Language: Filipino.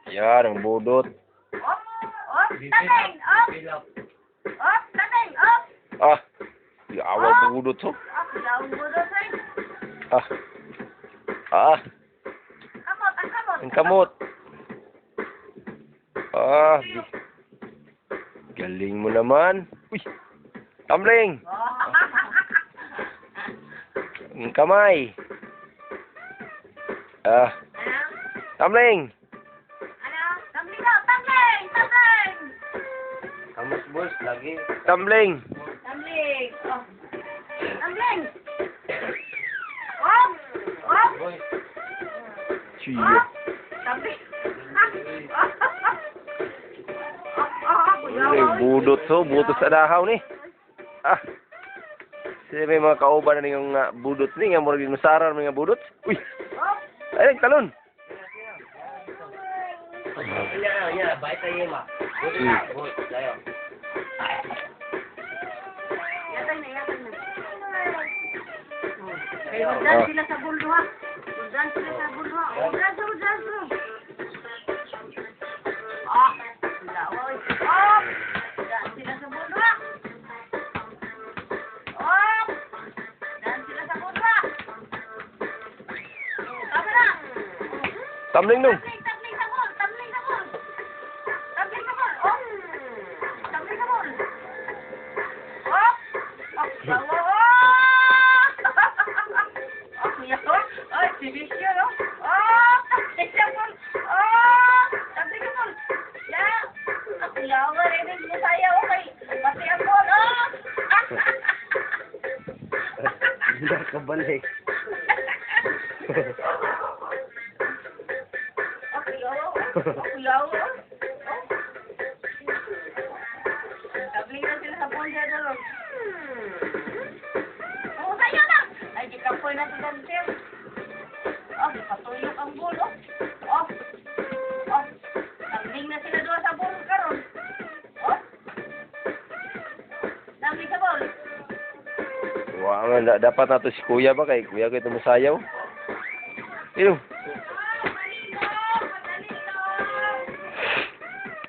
Yan, ang budot. Op! Op! Tating! Op! Op! Tating! Op! Ah, yawa budot to. Op! Yaw mo doon, sir. Ah. Ah, Kamot! Ang kamot! ang kamot. Ah, galing mo naman. Uy, tumbling. Ang kamay. Ah, tumbling. Ano? Tumbling daw! Tumbling! Tumbling! Kamus boss, lagi. Tumbling. Tumbling! Oh. Tumbling! Op! Op! Boy, Chiyo. Op! Tumbling! Ay, budot to. Budot sa dahaw ni. Ah. Kasi may mga kauban na yung budot ni. Nga murag yung sarar mga budot. Uy. Ay, talon. ya, baik tayo ma. Boy, tayo. Yatay na, yatay na. Kaya magdan sila sa buldo ha. Magdan sila sa buldo ha. Magdan. Ah, lawa. Ah, magdan sila sa buldo ha. Ah, magdan sila sa buldo ha. Tama na. Tumbling nung. Tabling sa bol. Tabling sa bol. Tabling sa bol. Oh. Tabling sa bol. Oh. Oh, lawa. Oh, yawa. Ay, si Vicio, no? Oh, tabling sa bol. Oh, tabling sa bol. Yeah. Ako yawa rin mo sayaw. Okay. Pati ang bol. Oh. Hindi ka balik. Ako yawa. Ako yawa. Tabling na sila sa bol dyan, no? Oh, sayaw na. Ay, di ka po na sila dyan. Oh, di patulog ang bol, oh. Oh. Oh. Tabling na sila doon sa bol karon. Oh. Tabling sa bol. Wala nga, dapat na to si kuya ba kay kuya ko ito masayaw. Ito,